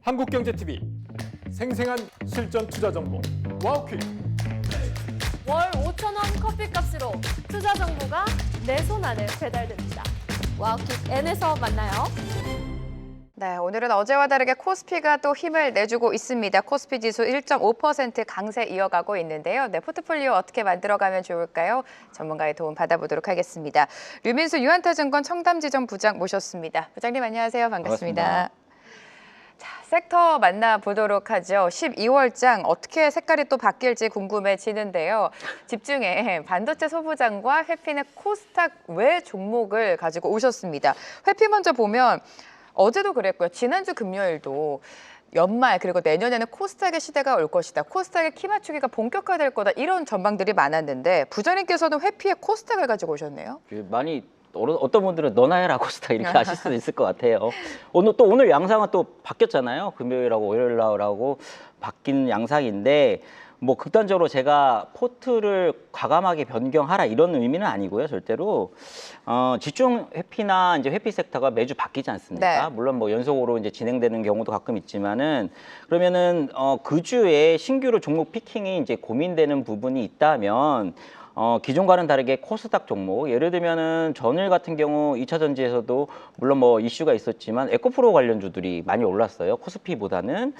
한국경제TV 생생한 실전 투자 정보 와우퀴. 월 5,000원 커피값으로 투자 정보가 내 손 안에 배달됩니다. 와우킥 N에서 만나요. 네, 오늘은 어제와 다르게 코스피가 또 힘을 내주고 있습니다. 코스피 지수 1.5% 강세 이어가고 있는데요. 네, 포트폴리오 어떻게 만들어가면 좋을까요? 전문가의 도움 받아보도록 하겠습니다. 류민수 유한타증권 청담지점 부장 모셨습니다. 부장님 안녕하세요. 반갑습니다. 반갑습니다. 자, 섹터 만나보도록 하죠. 12월장 어떻게 색깔이 또 바뀔지 궁금해지는데요. 집중해 반도체 소부장과 회피는 코스닥 외 종목을 가지고 오셨습니다. 회피 먼저 보면 어제도 그랬고요. 지난주 금요일도 연말 그리고 내년에는 코스닥의 시대가 올 것이다. 코스닥의 키 맞추기가 본격화될 거다. 이런 전망들이 많았는데 부장님께서는 회피의 코스닥을 가지고 오셨네요. 많이 어떤 분들은 너나 해라 코스닥 이렇게 하실 수도 있을 것 같아요. 오늘 양상은 또 바뀌었잖아요. 금요일하고 월요일하고 바뀐 양상인데 뭐 극단적으로 제가 포트를 과감하게 변경하라 이런 의미는 아니고요. 절대로 집중 회피나 이제 회피 섹터가 매주 바뀌지 않습니까? 네. 물론 뭐 연속으로 이제 진행되는 경우도 가끔 있지만은 그러면은 그 주에 신규로 종목 피킹이 이제 고민되는 부분이 있다면 기존과는 다르게 코스닥 종목, 예를 들면은 전일 같은 경우 2차 전지에서도 물론 뭐 이슈가 있었지만 에코프로 관련주들이 많이 올랐어요. 코스피보다는.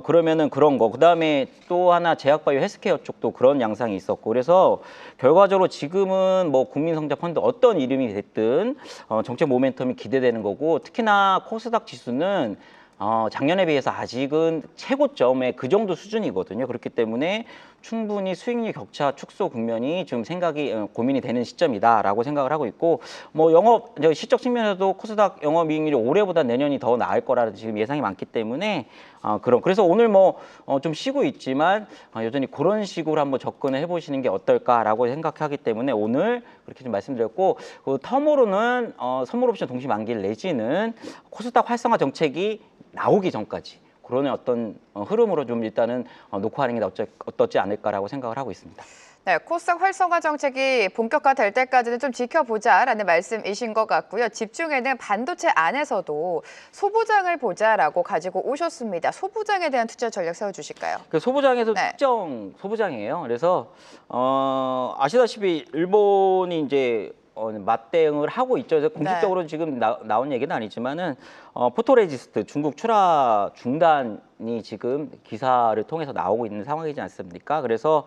그러면은 그런 거. 그다음에 또 하나 제약바이오 헬스케어 쪽도 그런 양상이 있었고. 그래서 결과적으로 지금은 뭐 국민성장 펀드 어떤 이름이 됐든 정책 모멘텀이 기대되는 거고, 특히나 코스닥 지수는 작년에 비해서 아직은 최고점의 그 정도 수준이거든요. 그렇기 때문에 충분히 수익률 격차 축소 국면이 좀 고민이 되는 시점이다라고 생각을 하고 있고, 뭐 실적 측면에서도 코스닥 영업이익률이 올해보다 내년이 더 나을 거라는 지금 예상이 많기 때문에 그래서 오늘 뭐 좀 쉬고 있지만 여전히 그런 식으로 한번 접근을 해보시는 게 어떨까라고 생각하기 때문에 오늘 그렇게 좀 말씀드렸고, 그 텀으로는 선물 옵션 동시 만기일 내지는 코스닥 활성화 정책이 나오기 전까지 그런 어떤 흐름으로 좀 일단은 놓고 하는 게 어떻지 않을까라고 생각을 하고 있습니다. 네, 코스닥 활성화 정책이 본격화될 때까지는 좀 지켜보자라는 말씀이신 것 같고요. 집중에는 반도체 안에서도 소부장을 보자라고 가지고 오셨습니다. 소부장에 대한 투자 전략 세워주실까요? 그 소부장에서 네. 특정 소부장이에요. 그래서 아시다시피 일본이 이제 맞대응을 하고 있죠. 그래서 공식적으로 지금 나온 얘기는 아니지만은 포토레지스트 중국 출하 중단이 지금 기사를 통해서 나오고 있는 상황이지 않습니까? 그래서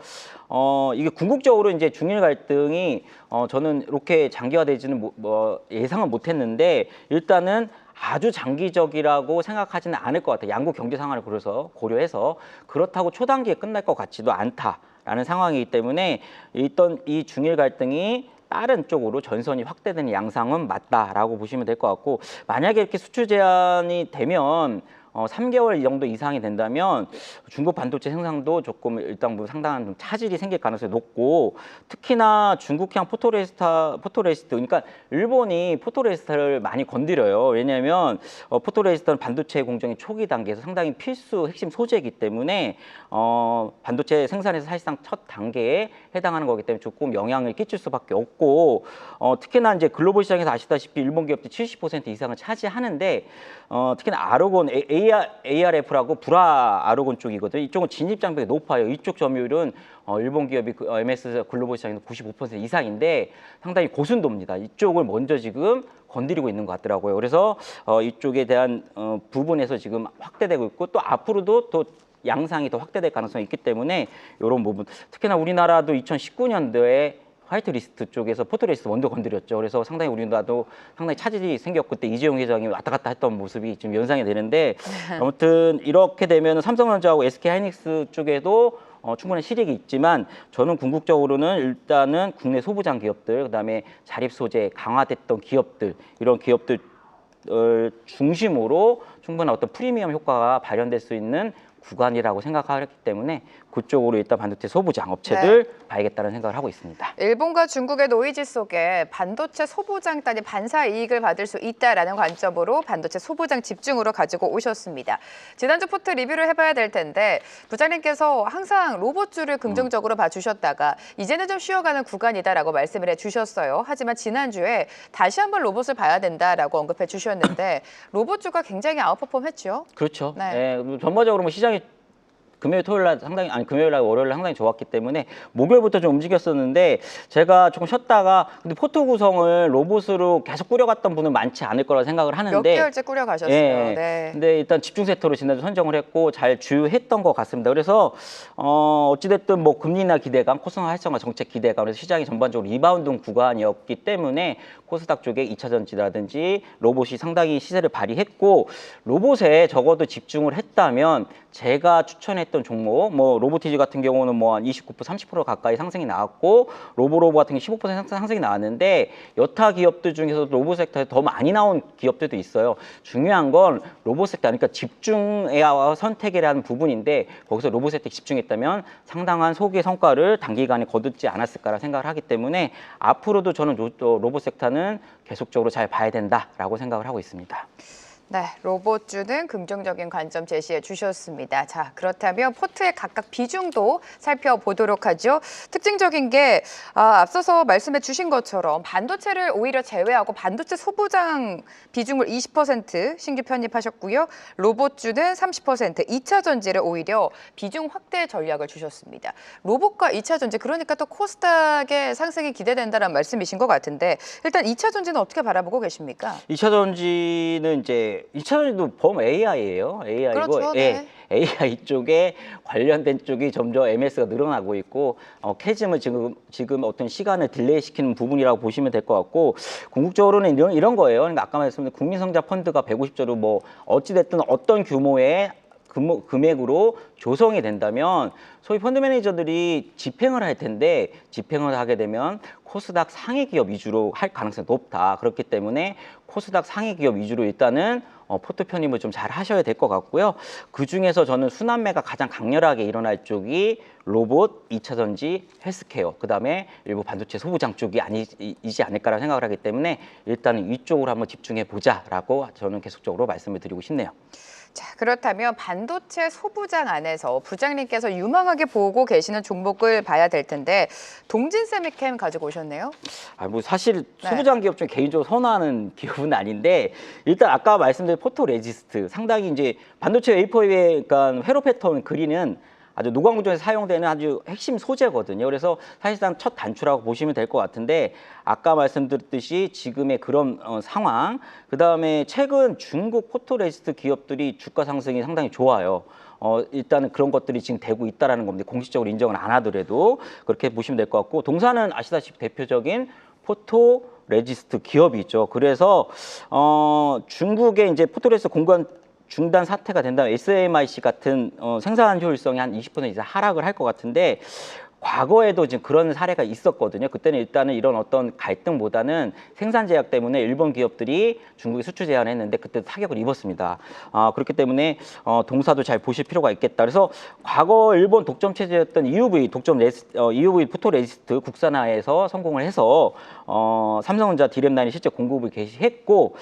이게 궁극적으로 이제 중일 갈등이 저는 이렇게 장기화되지는 예상은 못했는데 일단은 아주 장기적이라고 생각하지는 않을 것 같아요. 양국 경제 상황을 고려해서 그렇다고 초단기에 끝날 것 같지도 않다라는 상황이기 때문에 일단 이 중일 갈등이 다른 쪽으로 전선이 확대되는 양상은 맞다라고 보시면 될 것 같고, 만약에 이렇게 수출 제한이 되면 3개월 정도 이상이 된다면 중국 반도체 생산도 조금 일단 뭐 상당한 좀 차질이 생길 가능성이 높고, 특히나 중국향 포토레지스트, 그러니까 일본이 포토레지스트를 많이 건드려요. 왜냐하면 포토레지스트는 반도체 공정의 초기 단계에서 상당히 필수 핵심 소재이기 때문에 반도체 생산에서 사실상 첫 단계에 해당하는 거기 때문에 조금 영향을 끼칠 수밖에 없고, 특히나 이제 글로벌 시장에서 아시다시피 일본 기업들이 70% 이상을 차지하는데 특히나 아르곤 ARF라고 불화 아르곤 쪽이거든요. 이쪽은 진입 장벽이 높아요. 이쪽 점유율은 일본 기업이 MS 글로벌 시장에서 95% 이상인데 상당히 고순도입니다. 이쪽을 먼저 지금 건드리고 있는 것 같더라고요. 그래서 이쪽에 대한 부분에서 지금 확대되고 있고, 또 앞으로도 또 양상이 더 확대될 가능성이 있기 때문에 이런 부분, 특히나 우리나라도 2019년도에 화이트리스트 쪽에서 포토레지스트 먼저 건드렸죠. 그래서 상당히 우리나라도 상당히 차질이 생겼고, 그때 이재용 회장이 왔다 갔다 했던 모습이 지금 연상이 되는데, 아무튼 이렇게 되면 삼성전자하고 SK하이닉스 쪽에도 충분한 실익이 있지만, 저는 궁극적으로는 일단은 국내 소부장 기업들, 그다음에 자립 소재 강화됐던 기업들, 이런 기업들 중심으로 충분한 어떤 프리미엄 효과가 발현될 수 있는 구간이라고 생각하기 때문에 그쪽으로 일단 반도체 소부장 업체들 네. 봐야겠다는 생각을 하고 있습니다. 일본과 중국의 노이즈 속에 반도체 소부장단이 반사 이익을 받을 수 있다라는 관점으로 반도체 소부장 집중으로 가지고 오셨습니다. 지난주 포트 리뷰를 해봐야 될 텐데 부장님께서 항상 로봇주를 긍정적으로 봐주셨다가 이제는 좀 쉬어가는 구간이다라고 말씀을 해주셨어요. 하지만 지난주에 다시 한번 로봇을 봐야 된다라고 언급해 주셨는데 로봇주가 굉장히 아웃퍼폼했죠. 그렇죠. 네. 네, 전반적으로 뭐 시장이 금요일, 토요일 날 상당히 금요일 날 월요일 날 상당히 좋았기 때문에 목요일부터 좀 움직였었는데 제가 조금 쉬었다가 근데 포트 구성을 로봇으로 계속 꾸려갔던 분은 많지 않을 거라 생각을 하는데 몇 개월째 꾸려가셨어요. 예, 네. 근데 일단 집중 섹터로 지난주 선정을 했고 잘 주요했던 것 같습니다. 그래서 어찌됐든 뭐 금리나 기대감, 코스닥 활성화 정책 기대감, 그래서 시장이 전반적으로 리바운드 구간이었기 때문에 코스닥 쪽에 2차 전지라든지 로봇이 상당히 시세를 발휘했고 로봇에 적어도 집중을 했다면 제가 추천했던 종목, 뭐 로보티즈 같은 경우는 뭐 한 29%, 30% 가까이 상승이 나왔고 로보로보 같은 게 15% 상승이 나왔는데 여타 기업들 중에서도 로봇 섹터에 더 많이 나온 기업들도 있어요. 중요한 건 로봇 섹터, 그러니까 집중해야 선택이라는 부분인데 거기서 로봇 섹터에 집중했다면 상당한 소기의 성과를 단기간에 거두지 않았을까라는 생각을 하기 때문에 앞으로도 저는 로봇 섹터는 계속적으로 잘 봐야 된다라고 생각을 하고 있습니다. 네, 로봇주는 긍정적인 관점 제시해 주셨습니다. 자, 그렇다면 포트의 각각 비중도 살펴보도록 하죠. 특징적인 게 앞서서 말씀해 주신 것처럼 반도체를 오히려 제외하고 반도체 소부장 비중을 20% 신규 편입하셨고요. 로봇주는 30%, 2차 전지를 오히려 비중 확대 전략을 주셨습니다. 로봇과 2차 전지, 그러니까 또 코스닥의 상승이 기대된다는 말씀이신 것 같은데 일단 2차 전지는 어떻게 바라보고 계십니까? 2차 전지는 이제 2차 전지도 범 AI예요. AI고 그렇죠, 네. AI 쪽에 관련된 쪽이 점점 MS가 늘어나고 있고 캐즘을 지금 어떤 시간을 딜레이 시키는 부분이라고 보시면 될 것 같고 궁극적으로는 이런 거예요. 그러니까 아까 말씀드린 국민성장 펀드가 150조로 뭐 어찌 됐든 어떤 규모의 금액으로 조성이 된다면 소위 펀드 매니저들이 집행을 할 텐데 집행을 하게 되면 코스닥 상위 기업 위주로 할 가능성이 높다. 그렇기 때문에 코스닥 상위 기업 위주로 일단은 포트 편입을 좀 잘 하셔야 될 것 같고요. 그중에서 저는 순환매가 가장 강렬하게 일어날 쪽이 로봇, 2차 전지, 헬스케어, 그다음에 일부 반도체 소부장 쪽이 아니지 않을까라는 생각을 하기 때문에 일단은 이쪽으로 한번 집중해 보자라고 저는 계속적으로 말씀을 드리고 싶네요. 자, 그렇다면 반도체 소부장 안에서 부장님께서 유망하게 보고 계시는 종목을 봐야 될 텐데 동진세미캠 가지고 오셨네요. 뭐 사실 네. 소부장 기업 중 개인적으로 선호하는 기업은 아닌데 일단 아까 말씀드린 포토레지스트 상당히 이제 반도체 웨이퍼에 그러니까 회로 패턴 그리는 아주 노광구조에 사용되는 아주 핵심 소재거든요. 그래서 사실상 첫 단추라고 보시면 될 것 같은데 아까 말씀드렸듯이 지금의 그런 상황, 그다음에 최근 중국 포토레지스트 기업들이 주가 상승이 상당히 좋아요. 일단은 그런 것들이 지금 되고 있다라는 겁니다. 공식적으로 인정을 안 하더라도 그렇게 보시면 될 것 같고 동사는 아시다시피 대표적인 포토레지스트 기업이 있죠. 그래서 중국의 이제 포토레지스트 공간 중단 사태가 된다면 SMIC 같은 생산 효율성이 한 20% 이상 하락을 할 것 같은데 과거에도 지금 그런 사례가 있었거든요. 그때는 일단은 이런 어떤 갈등보다는 생산 제약 때문에 일본 기업들이 중국에 수출 제한을 했는데 그때 타격을 입었습니다. 그렇기 때문에 동사도 잘 보실 필요가 있겠다. 그래서 과거 일본 독점 체제였던 EUV EUV 포토레지스트 국산화에서 성공을 해서 삼성전자 디램 라인이 실제 공급을 개시했고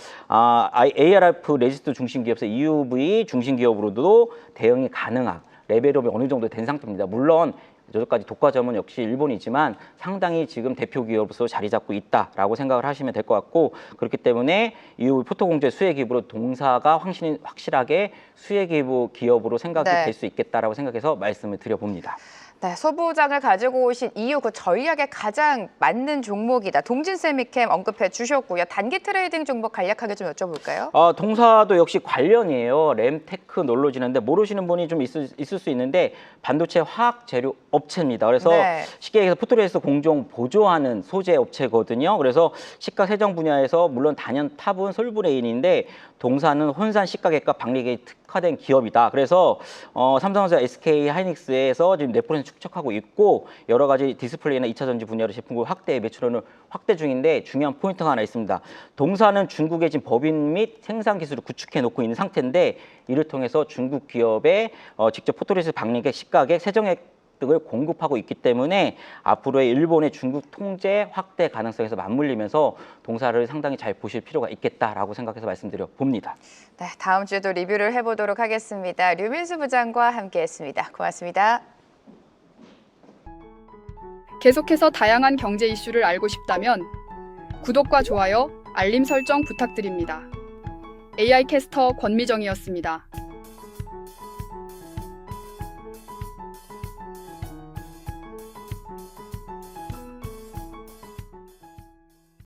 ARF 레지스트 중심 기업에서 EUV 중심 기업으로도 대응이 가능한 레벨업이 어느 정도 된 상태입니다. 물론 여기까지 독과점은 역시 일본이지만 상당히 지금 대표 기업으로서 자리 잡고 있다라고 생각을 하시면 될 것 같고 그렇기 때문에 이후 포토공제 수혜 기업으로 동사가 확실하게 수혜 기업으로 생각이 네. 될 수 있겠다라고 생각해서 말씀을 드려봅니다. 네, 소부장을 가지고 오신 이유 그 전략에 가장 맞는 종목이다. 동진세미캠 언급해 주셨고요. 단기 트레이딩 종목 간략하게 좀 여쭤볼까요? 동사도 역시 관련이에요. 램테크 놀러지는데 모르시는 분이 좀 있을 수 있는데 반도체 화학 재료 업체입니다. 그래서 네. 쉽게 얘기해서 포토레지스트 공정 보조하는 소재 업체거든요. 그래서 시가 세정 분야에서 물론 단연 탑은 솔브레인인데 동사는 혼산 시가계과 박리계에 특화된 기업이다. 그래서 삼성전자 SK 하이닉스에서 지금 넷플릭스 축적하고 있고 여러 가지 디스플레이나 2차 전지 분야의 제품군 확대 매출원을 확대 중인데 중요한 포인트가 하나 있습니다. 동사는 중국의 지금 법인 및 생산 기술을 구축해 놓고 있는 상태인데 이를 통해서 중국 기업의 직접 포토레지스트 방리객, 시가객, 세정액 등을 공급하고 있기 때문에 앞으로의 일본의 중국 통제 확대 가능성에서 맞물리면서 동사를 상당히 잘 보실 필요가 있겠다라고 생각해서 말씀드려 봅니다. 네, 다음 주에도 리뷰를 해보도록 하겠습니다. 류민수 부장과 함께했습니다. 고맙습니다. 계속해서 다양한 경제 이슈를 알고 싶다면 구독과 좋아요, 알림 설정 부탁드립니다. AI 캐스터 권미정이었습니다.